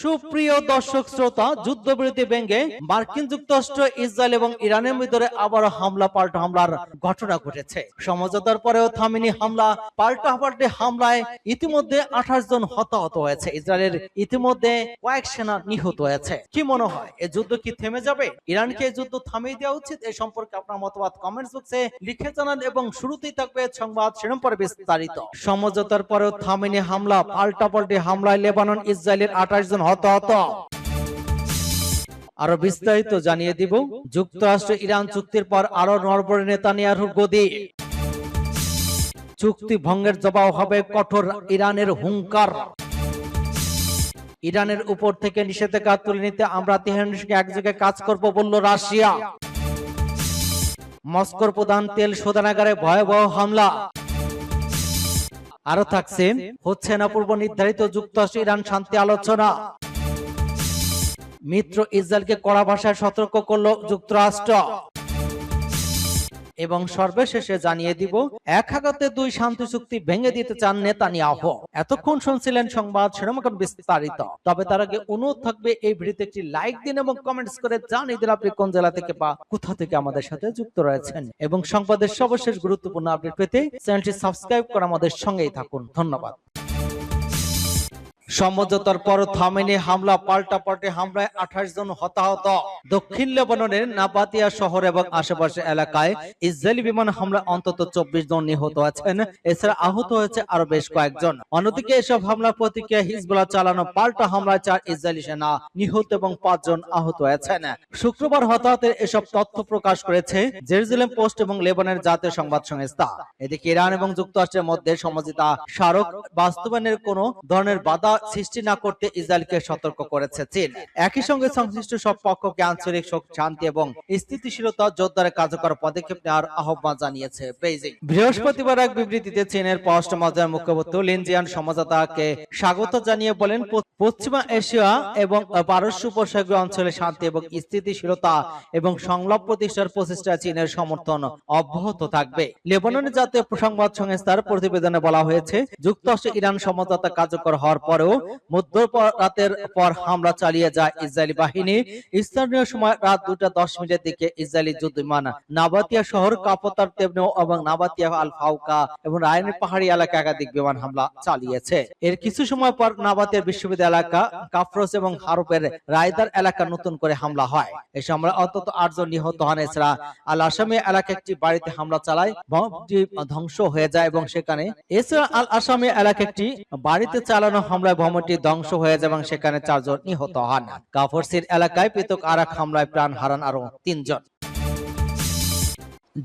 সুপ্রিয় দর্শক শ্রোতা, যুদ্ধবিরতি ভেঙে মার্কিন যুক্তরাষ্ট্র, ইসরায়েল এবং ইরানের ভিতরে আবারও হামলা পাল্টা হামলার ঘটনা ঘটেছে। সমঝোতার পরেও থামেনি হামলা। পাল্টাপাল্টি হামলায় ইতিমধ্যে 28 জন হতাহত হয়েছে। ইসরায়েলের ইতিমধ্যে কয়েক সেনা নিহত হয়েছে। কি মনে হয়, এই যুদ্ধ কি থেমে যাবে? ইরানকে এই যুদ্ধ থামিয়ে দেওয়া উচিত? এই সম্পর্কে আপনার মতামত কমেন্টস বক্সে লিখে জানান এবং শুরুতেই থাকবে সংবাদ শিরোনাম পরে বিস্তারিত। সমঝোতার পরেও থামেনি হামলা। পাল্টাপাল্টি হামলায় লেবানন, ইসরায়েলের 28 জন হতাহত। আরো বিস্তারিত জানিয়ে দিব। যুক্তরাষ্ট্র ইরান চুক্তির পর আরো নড়বড়ে নেতানিয়াহুর গদি। চুক্তি ভঙ্গের জবাব হবে কঠোর, ইরানের হুঙ্কার। ইরানের উপর থেকে নিষেধাজ্ঞা তুলে নিতে আমরা তেহরানের সঙ্গে এক জায়গায় কাজ করব বলল রাশিয়া। মস্কোর প্রধান তেল শোধনাগারে ভয়াবহ হামলা। আরো থাকছে, হচ্ছে না পূর্ব নির্ধারিত যুক্তরাষ্ট্র ইরান শান্তি আলোচনা। মিত্র ইসরায়েলকে কড়া ভাষায় সতর্ক করল যুক্তরাষ্ট্র। এবং সর্বশেষে জানিয়ে দিব, এক আঘাতে 2 শান্তি চুক্তি ভেঙে দিতে চান নেতানিয়াহু। এতক্ষণ শুনছিলেন সংবাদ শিরোনাম বিস্তারিত। তবে তার আগে অনুরোধ থাকবে, এই ভিডিওতে একটি লাইক দিন এবং কমেন্টস করে জানিয়ে দিন আপনি কোন জেলা থেকে বা কোথা থেকে আমাদের সাথে যুক্ত রয়েছেন। এবং সংবাদের সর্বশেষ গুরুত্বপূর্ণ আপডেট পেতে চ্যানেলটি সাবস্ক্রাইব করে আমাদের সঙ্গেই থাকুন। ধন্যবাদ। সমঝোতার পর থামেনি হামলা। পাল্টাপাল্টি হামলায় 28 জন হতাহত। দক্ষিণ লেবাননের নাবাতিয়া শহর এবং আশেপাশের এলাকায় ইসরায়েলি বিমান হামলায় অন্তত 24 জন নিহত হয়েছেন। এছাড়া আহত হয়েছে আরো বেশ কয়েকজন। অন্যদিকে এসব হামলার প্রতিক্রিয়া হিজবুল্লাহ চালানো পাল্টা হামলায় 4 ইসরায়েলি সেনা নিহত এবং 5 জন আহত হয়েছেন। শুক্রবার হতাহতের এসব তথ্য প্রকাশ করেছে জেরুজালেম পোস্ট এবং লেবাননের জাতীয় সংবাদ সংস্থা। এদিকে ইরান এবং যুক্তরাষ্ট্রের মধ্যে সমঝোতা স্মারক বাস্তবায়নের কোনো ধরনের বাধা সৃষ্টি না করতে ইসরায়েলকে সতর্ক করেছে চীন। একই সঙ্গে সংশ্লিষ্ট সব পক্ষকে আঞ্চলিক শান্তি এবং স্থিতিশীলতা জোরদারে কার্যকর পদক্ষেপ নেওয়ার আহ্বান জানিয়েছে বেইজিং। বৃহস্পতিবার এক বিবৃতিতে চীনের পররাষ্ট্র মন্ত্রণালয়ের মুখপাত্র লিন জিয়ান সমঝোতাকে স্বাগত জানিয়ে বলেন, পশ্চিমা এশিয়া এবং পারস্য উপসাগরীয় অঞ্চলে শান্তি এবং স্থিতিশীলতা এবং সংলাপ প্রতিষ্ঠার প্রচেষ্টা চীনের সমর্থন অব্যাহত থাকবে। লেবাননের জাতীয় সংবাদ সংস্থার প্রতিবেদনে বলা হয়েছে, যুক্তরাষ্ট্র ইরান সমঝোতা কার্যকর হওয়ার পরেও মধ্যরাতের পর হামলা চালিয়ে যায় ইসরায়েলি বাহিনী। স্থানীয় সময় রাত 2:10 দিকে ইসরায়েলি যুদ্ধবিমান নাবাতিয়া শহর, কাপতার তেবনেও এবং নাবাতিয়া আল ফাউকা এবং রায়নের পাহাড়ি এলাকা একাধিক বিমান হামলা চালিয়েছে। এর কিছু সময় পর নাবাতিয়ার বিশ্ববিদ্যালয় এলাকা, কাফরোস এবং হারুপের রায়দার এলাকা নতুন করে হামলা হয়। এই সময় অন্তত 8 জন নিহত হন। এছাড়া আল আসামি এলাকা একটি বাড়িতে হামলা চালায়, ভবনটি ধ্বংস হয়ে যায় এবং সেখানে এছাড়া আল আসামি এলাকা একটি বাড়িতে চালানো হামলায় ভবনটি ধ্বংস হয়ে যায় এবং সেখানে 4 জন নিহত হন। কাফরসির এলাকায় পৃথক আরেক হামলায় প্রাণ হারান আরো 3 জন।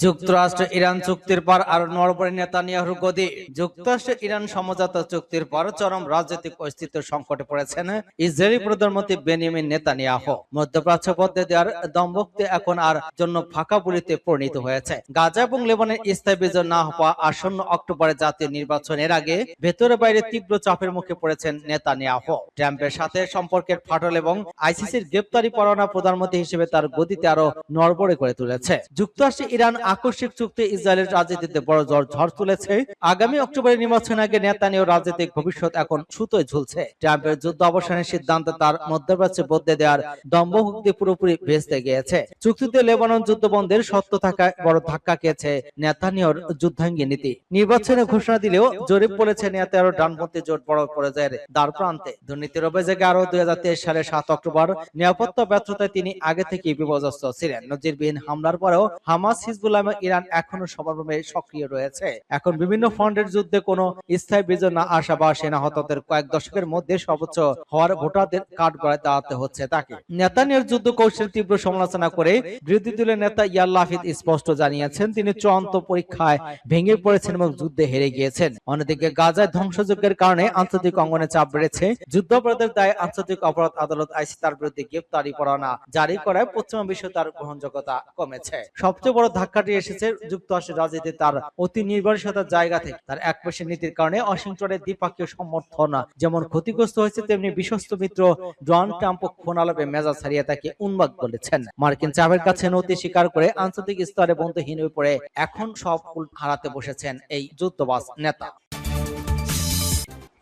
যুক্তরাষ্ট্র ইরান চুক্তির পর আরো নড়বড়ে নেতানিয়াহুর গদি। যুক্তরাষ্ট্র ইরান সমঝোতা চুক্তির পর চরম রাজনৈতিক অস্তিত্ব সংকটে পড়েছেন ইসরায়েলি প্রধানমন্ত্রী বেনিয়ামিন নেতানিয়াহু। মধ্যপ্রাচ্য বদলে দেওয়ার দম্ভক্তি এখন আর জন্য ফাঁকা বুলিতে পরিণত হয়েছে। গাজা এবং লেবাননের স্থায়ী বিজয় না হওয়া আসন্ন অক্টোবরে জাতীয় নির্বাচনের আগে ভেতরে বাইরে তীব্র চাপের মুখে পড়েছেন নেতানিয়াহু। ট্রাম্পের সাথে সম্পর্কের ফাটল এবং আইসিসির গ্রেপ্তারি পরোয়ানা প্রধানমন্ত্রী হিসেবে তার গদিতে আরো নড়বড়ে করে তুলেছে। যুক্তরাষ্ট্র ইরান আকস্মিক চুক্তি ইসরায়েলের রাজনীতিতে বড় ঝড় তুলেছে। আগামী অক্টোবরের নির্বাচন আগে নেতানিয়াহুর রাজনৈতিক ভবিষ্যৎ এখন সুতোয় ঝুলছে। ট্রাম্পের যুদ্ধ অবসানের সিদ্ধান্ত তার মধ্যপ্রাচ্যে বদলে দেওয়ার দম্ভভক্তি পুরোপুরি ভেস্তে গিয়েছে। চুক্তিতে লেবানন যুদ্ধ বন্ধের সত্য থাকায় বড় ধাক্কা খেয়েছে নেতানিয়াহুর যুদ্ধাঙ্গী নীতি। নির্বাচনে ঘোষণা দিলেও জরিপ বলেছে নেতানিয়াহুর ডানপন্থী জোট বড় পর্যায়ের দ্বার প্রান্তে। দুর্নীতির অভিযোগে আরো 2023 সালের 7 অক্টোবর নিরাপত্তা ব্যর্থতায় তিনি আগে থেকেই বিপর্যস্ত ছিলেন। নজিরবিহীন হামলার পরেও হামাস, হিজবুল্লাহ এবং ইরান এখনো সমারোহে সক্রিয় রয়েছে। এখন বিভিন্ন ফ্রন্টের যুদ্ধে কোনো স্থায়ী বিজয় না আসা বা সেনা হতাহতের কয়েক দশকের মধ্যে সর্বোচ্চ হওয়ার ভোটারদের কাঠগড়ায় দাঁড়াতে হচ্ছে তাকে। নেতানিয়াহুর যুদ্ধ কৌশল তীব্র সমালোচনা করে বিরোধী দলের নেতা ইয়ার লাপিদ স্পষ্ট জানিয়েছেন, তিনি চূড়ান্ত পরীক্ষায় ভেঙে পড়েছেন এবং যুদ্ধে হেরে গিয়েছেন। অন্যদিকে গাজায় ধ্বংসযজ্ঞের কারণে আন্তর্জাতিক অঙ্গনে চাপ বেড়েছে। যুদ্ধাপরাধের দায়ে আন্তর্জাতিক অপরাধ আদালত আইসিসি তার বিরুদ্ধে গ্রেফতারি পরোয়ানা জারি করায় পশ্চিমা বিশ্বে তার গ্রহণযোগ্যতা কমেছে। সবচেয়ে বড় ধাক্কাটি এসেছে যুক্তরাষ্ট্রের রাজনীতিতে তার অতি নির্ভরশীলতার জায়গা থেকে। তার একপেশে নীতির কারণে ওয়াশিংটনের দ্বিপক্ষীয় সমর্থন যেমন ক্ষতিগ্রস্ত হয়েছে, তেমনি বিশ্বস্ত মিত্র ডোনাল্ড ট্রাম্প ফোন আলাপে মেজাজ হারিয়ে তাকে উন্মাদ বলেছেন। মার্কিন চাপের কাছে নতি স্বীকার করে আন্তর্জাতিক স্তরে বন্ধুহীন হয়ে পড়ে এখন সব হারাতে বসেছেন এই যুদ্ধবাজ নেতা।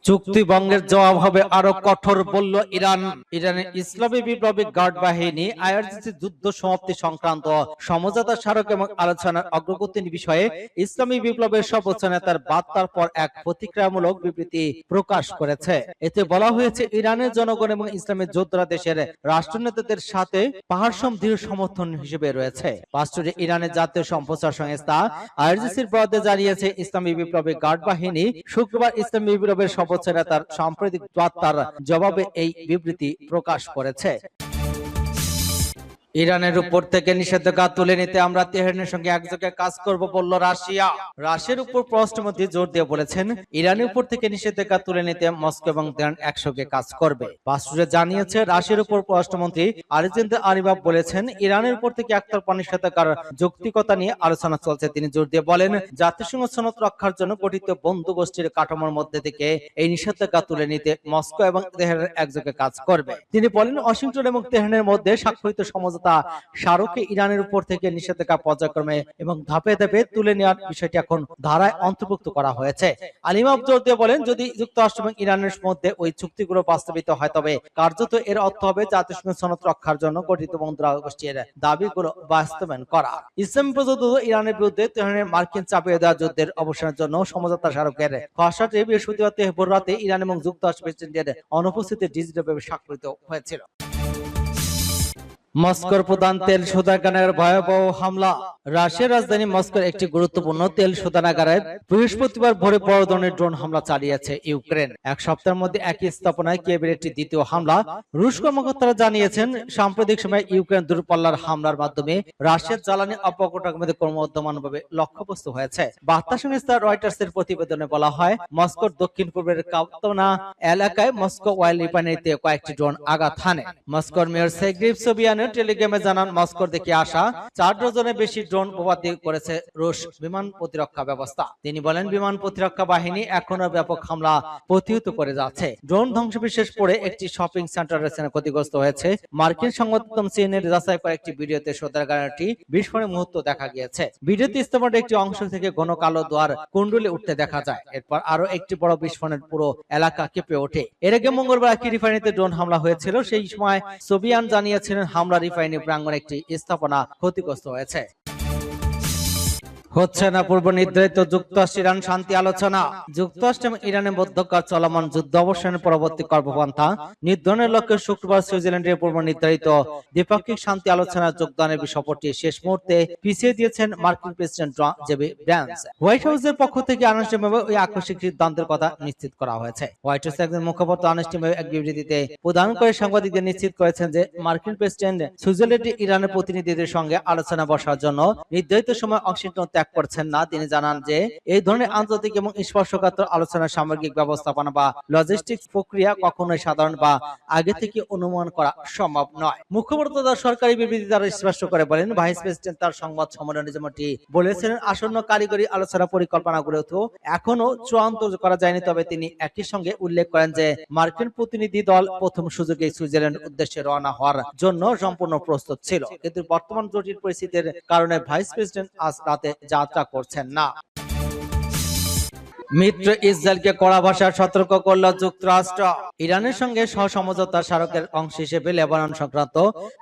চুক্তি ভঙ্গের জবাব হবে আরো কঠোর, বলল ইরান। ইরানের ইসলামী বিপ্লবী গার্ড বাহিনী আইআরজিসি যুদ্ধ সমাপ্তি সংক্রান্ত সমঝোতা স্মারক এবং আলোচনার অগ্রগতির বিষয়ে ইসলামী বিপ্লবের সর্বোচ্চ নেতার বার্তার পর এক প্রতিক্রিয়ামূলক বিবৃতি প্রকাশ করেছে। এতে বলা হয়েছে, ইরানের জনগণ এবং ইসলামী যোদ্ধারা দেশের রাষ্ট্রনেতাদের সাথে পাহাড়সম দৃঢ় সমর্থন হিসেবে রয়েছে। রাষ্ট্রে ইরানের জাতীয় সম্প্রচার সংস্থা আইআরজিসির বরাদ্দে জানিয়েছে, ইসলামী বিপ্লবী গার্ড বাহিনী শুক্রবার ইসলামী বিপ্লবের সর্বোচ্চ নেতার সাম্প্রতিক বার্তার জবাবে এই বিবৃতি প্রকাশ করেছে। ইরানের উপর থেকে নিষেধাজ্ঞা তুলে নিতে আমরা তেহরানের সঙ্গে একযোগে কাজ করব, বলল রাশিয়া। রাশিয়ার উপর পররাষ্ট্রমন্ত্রী জোর দিয়ে বলেছেন, ইরানের উপর থেকে নিষেধাজ্ঞা তুলে নিতে মস্কো এবং তেহরান একসঙ্গে কাজ করবে। বাস্তুরে জানিয়েছে, রাশিয়ার উপর পররাষ্ট্রমন্ত্রী আলেকজান্ডার আরিবাভ বলেছেন, ইরানের উপর থেকে একতরফা নিষেধাজ্ঞার যৌক্তিকতা নিয়ে আলোচনা চলছে। তিনি জোর দিয়ে বলেন, জাতিসংঘ সনদ রক্ষার জন্য গঠিত বন্ধু গোষ্ঠীর কাঠামোর মধ্যে থেকে এই নিষেধাজ্ঞা তুলে নিতে মস্কো এবং তেহরান একযোগে কাজ করবে। তিনি বলেন, ওয়াশিংটন এবং তেহরানের মধ্যে স্বাক্ষরিত সমঝোতা স্মারকে ইরানের উপর থেকে নিষেধাজ্ঞা পর্যায়ক্রমে এবং ধাপে ধাপে তুলে নেওয়ার বিষয়টি এখন ধারায় অন্তর্ভুক্ত করা হয়েছে। আলিমাভ জোর দিয়ে বলেন, যদি যুক্তরাষ্ট্র এবং ইরানের মধ্যে ওই চুক্তিগুলো বাস্তবিত হয়, তবে কার্যত এর অর্থ হবে জাতিসংঘ সনদ রক্ষার জন্য গঠিত বন্ধু গোষ্ঠীর দাবিগুলো বাস্তবায়ন করা। ইসলামী প্রযোজিত ইরানের বিরুদ্ধে তেহরানের মার্কিন চাপিয়ে দেওয়া যুদ্ধের অবসানের জন্য সমঝোতা স্মারকের খসড়াটি বৃহস্পতিবার ভোর রাতে ইরান এবং যুক্তরাষ্ট্র প্রেসিডেন্টের অনুপস্থিতিতে ডিজিটালভাবে স্বাক্ষরিত হয়েছিল। মস্কোর প্রধান তেল শোধনাগারের ভয়াবহ হামলা। রাশিয়ার রাজধানী মস্কোর একটি গুরুত্বপূর্ণ তেল শোধনাগারে বৃহস্পতিবার ভোরে বড় ধরনের ড্রোন হামলা চালিয়েছে ইউক্রেন। এক সপ্তাহের মধ্যে একই স্থাপনায় কিয়েভের একটি দ্বিতীয় হামলা। রুশ কর্মকর্তারা জানিয়েছেন, সাম্প্রতিক সময়ে ইউক্রেন দূরপাল্লার হামলার মাধ্যমে রাশিয়ার জ্বালানি অপকর্মে ক্রমবর্ধমানভাবে লক্ষ্যবস্তু হয়েছে। বার্তা সংস্থা রয়টার্সের প্রতিবেদনে বলা হয়, মস্কোর দক্ষিণ পূর্বের কাপ্তানা এলাকায় মস্কো অয়েল রিফাইনারিতে কয়েকটি ড্রোন আঘাত হানে। মস্কোর মেয়র সের্গেই সোবিয়ান টেলিগ্রামে জানান, মস্কোর থেকে আসা 4 ডজনের বেশি ড্রোন ভূপাতি করেছে রুশ বিমান প্রতিরক্ষা ব্যবস্থা। তিনি বলেন, বিমান প্রতিরক্ষা বাহিনী এখনো ব্যাপক হামলা প্রতিহত করে যাচ্ছে। ড্রোন ধ্বংসবিশেষ পড়ে একটি শপিং সেন্টারের ক্ষতিগ্রস্ত হয়েছে। মার্কিন সংবাদ মাধ্যম সিএনএন যাচাই করা একটি ভিডিওতে শোধনাগারটি বিস্ফোরণের মুহূর্ত দেখা গিয়েছে। ভিডিওতে স্থাপনার একটি অংশ থেকে ঘন কালো দোয়ার কুণ্ডলে উঠতে দেখা যায়। এরপর আরো একটি বড় বিস্ফোরণের পুরো এলাকা কেঁপে ওঠে। এর আগে মঙ্গলবার একই রিফাইনারিতে ড্রোন হামলা হয়েছিল। সেই সময় সোবিয়ান জানিয়েছিলেন, হামলা রিফাইনারি প্রাঙ্গণে একটি স্থাপনা ক্ষতিগ্রস্ত হয়েছে। হচ্ছে না পূর্ব নির্ধারিত যুক্তরাষ্ট্র ইরান শান্তি আলোচনা। যুক্তরাষ্ট্র এবং ইরানের মধ্যকার চলমান যুদ্ধ অবসানের পরবর্তী কর্মপন্থা নির্ধারণের লক্ষ্যে শুক্রবার সুইজারল্যান্ডের পূর্ব নির্ধারিত দ্বিপাক্ষিক শান্তি আলোচনার যোগদানের বিষয়টি শেষ মুহূর্তে পিছিয়ে দিয়েছেন মার্কিন প্রেসিডেন্ট জে.ডি. ভ্যান্স। হোয়াইট হাউসের পক্ষ থেকে আনুষ্ঠানিকভাবে ওই আকস্মিক সিদ্ধান্তের কথা নিশ্চিত করা হয়েছে। হোয়াইট হাউসের একজন মুখপাত্র আনুষ্ঠানিকভাবে এক বিবৃতিতে প্রদান করে সাংবাদিকদের নিশ্চিত করেছেন যে মার্কিন প্রেসিডেন্ট সুইজারল্যান্ডে ইরানের প্রতিনিধিদের সঙ্গে আলোচনা বসার জন্য নির্ধারিত সময় ওয়াশিংটন ত্যাগ করছেন না। তিনি জানান যে এই ধরনের আন্তর্জাতিক এবং স্পর্শকাতর আলোচনার সামগ্রিক ব্যবস্থাপনা বা লজিস্টিক্স প্রক্রিয়া কখনোই সাধারণ বা আগে থেকে অনুমান করা সম্ভব নয়। মুখপাত্র তার সরকারি বিবৃতি দ্বারা স্পষ্ট করে বলেন, ভাইস প্রেসিডেন্ট তার সংবাদ সম্মেলনে যেমনটি বলেছিলেন, আসন্ন কারিগরি আলোচনা পরিকল্পনাগুলো তো এখনো চূড়ান্ত করা যায়নি। তবে তিনি একই সঙ্গে উল্লেখ করেন যে মার্কিন প্রতিনিধি দল প্রথম সুযোগে সুইজারল্যান্ড উদ্দেশ্যে রওনা হওয়ার জন্য সম্পূর্ণ প্রস্তুত ছিল, কিন্তু বর্তমান জটিল পরিস্থিতির কারণে ভাইস প্রেসিডেন্ট আজ রাতে যাত্রা করছেন না। মিত্র ইসরায়েলকে কড়া ভাষায় সতর্ক করল যুক্তরাষ্ট্র। ইরানের সঙ্গে সহসমঝোতা স্মারকের অংশ হিসেবে লেবানন সংক্রান্ত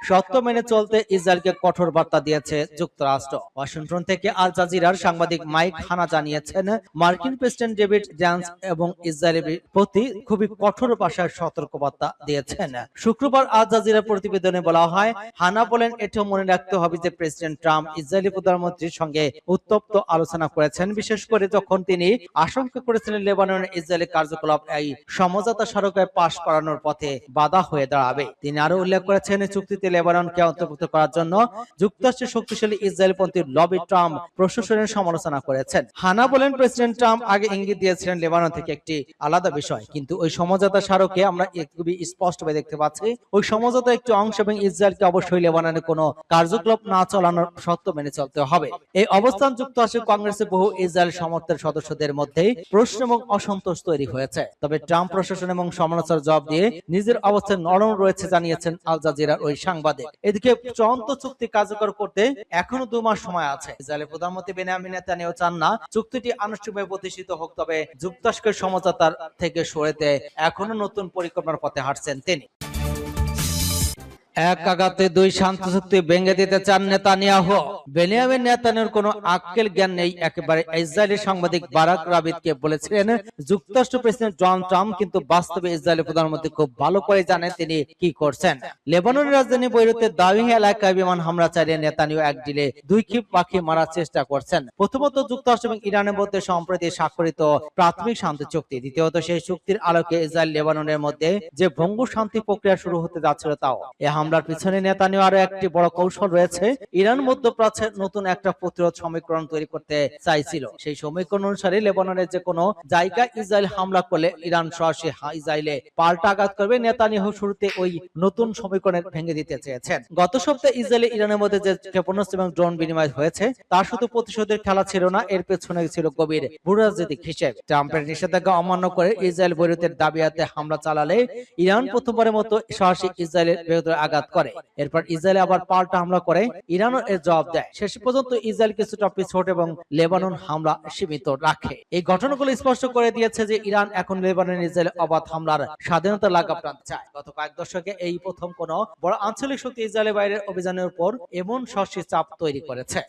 সত্য মেনে চলতে ইসরায়েলকে কঠোর বার্তা দিয়েছে যুক্তরাষ্ট্র। ওয়াশিংটন থেকে আল জাজিরার সাংবাদিক মাইক হানা জানিয়েছেন, মার্কিন প্রেসিডেন্ট ডেভিড ভ্যান্স এবং ইসরায়েলের প্রতি খুবই কঠোর ভাষায় সতর্ক বার্তা দিয়েছেন। শুক্রবার আল জাজিরার প্রতিবেদনে বলা হয়, হানা বলেন, এটাও মনে রাখতে হবে যে প্রেসিডেন্ট ট্রাম্প ইসরায়েলি প্রধানমন্ত্রীর সঙ্গে উত্তপ্ত আলোচনা করেছেন, বিশেষ করে যখন তিনি আশঙ্কা করেছিলেন লেবাননের ইসরায়েলি কার্যকলাপ এই সমঝোতা স্মারকে পাশ করানোর পথে বাধা হয়ে দাঁড়াবে। তিনি আরো উল্লেখ করেছেন, চুক্তিতে লেবাননকে অন্তর্ভুক্ত করার জন্য যুক্তরাষ্ট্রের শক্তিশালী ইসরায়েলপন্থী লবি ট্রাম্প প্রশাসনের সমালোচনা করেছেন। হানা বলেন, প্রেসিডেন্ট ট্রাম্প আগে ইঙ্গিত দিয়েছিলেন লেবানন থেকে একটি আলাদা বিষয়, কিন্তু ওই সমঝোতা স্মারকে আমরা খুবই স্পষ্টভাবে দেখতে পাচ্ছি ওই সমঝোতা একটি অংশ এবং ইসরায়েলকে অবশ্যই লেবাননে কোনো কার্যকলাপ না চালানোর শর্ত মেনে চলতে হবে। এই অবস্থান যুক্তরাষ্ট্রের কংগ্রেসের বহু ইসরায়েল সমর্থক সদস্যদের মধ্যে মধ্যে প্রশ্ন এবং অসন্তোষ তৈরি হয়েছে। তবে ট্রাম্প প্রশাসন এবং সমালোচনার জবাব দিয়ে নিজের অবস্থায় নরম রয়েছে জানিয়েছেন আল জাজিরার ওই সাংবাদিক। এদিকে চূড়ান্ত চুক্তি কার্যকর করতে এখনো 2 মাস সময় আছে। ইসরায়েলের প্রধানমন্ত্রী বেনিয়ামিন নেতানিয়াহু চান না চুক্তিটি আনুষ্ঠানিকভাবে প্রতিষ্ঠিত হোক, তবে যুক্তরাষ্ট্রের সমঝোতার থেকে সরেতে এখনো নতুন পরিকল্পনার পথে হাঁটছেন তিনি। এক আঘাতে 2 শান্তি চুক্তি ভেঙে দিতে চান নেতানিয়াহু। বেনিয়ামিন নেতানিয়াহুর কোনো আক্কেল জ্ঞান নেই, একেবারে ইসরায়েলি সাংবাদিক বারাক রাবিদকে বলেছিলেন যুক্তরাষ্ট্র প্রেসিডেন্ট ডোনাল্ড ট্রাম্প, কিন্তু বাস্তবে ইসরায়েলের প্রধানমন্ত্রী খুব ভালো করে জানেন তিনি কি করছেন। লেবাননের রাজধানী বৈরুতে দাওয়ী এলাকায় বিমান হামলা চালিয়ে নেতানিয়াহু এক ডিলে 2 ক্ষিপ পাখি মারার চেষ্টা করছেন। প্রথমত যুক্তরাষ্ট্র এবং ইরানের মধ্যে সম্প্রতি স্বাক্ষরিত প্রাথমিক শান্তি চুক্তি, দ্বিতীয়ত সেই চুক্তির আলোকে ইসরায়েল লেবাননের মধ্যে যে ভঙ্গুর শান্তি প্রক্রিয়া শুরু হতে যাচ্ছিল তাও। হামলার পিছনে নেতানিয়াহুর আরো একটি বড় কৌশল রয়েছে। ইরান মধ্যপ্রাচ্যে নতুন একটা প্রতিরোধ সমীকরণ তৈরি করতে চাইছিল। সেই সমীকরণ অনুসারে লেবাননের যে কোনো জায়গায় ইসরায়েল হামলা করলে ইরান সরাসরি ইসরায়েলে পাল্টা আঘাত করবে। নেতানিয়াহু শুরুতে ওই নতুন সমীকরণ ভেঙে দিতে চেয়েছেন। গত সপ্তাহে ইসরায়েল ইরানের মধ্যে যে ক্ষেপণাস্ত্র এবং ড্রোন বিনিময় হয়েছে তার শুধু প্রতিশোধের খেলা ছিল না, এর পেছনে ছিল গভীর ভূরাজনৈতিক হিসেব। ট্রাম্পের নিষেধাজ্ঞা অমান্য করে ইসরায়েল বৈরুতের দাবিয়াতে হামলা চালালে ইরান প্রথমবারের মতো সরাসরি ইসরায়েলের বিরুদ্ধে আঘাত করে। এরপর ইসরায়েল আবার পাল্টা হামলা করে, ইরানও এর জবাব দেয়। শেষ পর্যন্ত ইসরায়েল কিছুটা পিছট এবং লেবানন হামলা সীমিত রাখে। এই ঘটনাগুলো স্পষ্ট করে দিয়েছে যে ইরান এখন লেবানন ইসরায়েল অবাধ হামলার স্বাধীনতা লাগাম টানতে চায়। গত কয়েক দশকে এই প্রথম কোন বড় আঞ্চলিক শক্তি ইসরায়েলের বাইরের অভিযানের উপর এমন সরাসরি চাপ তৈরি করেছে।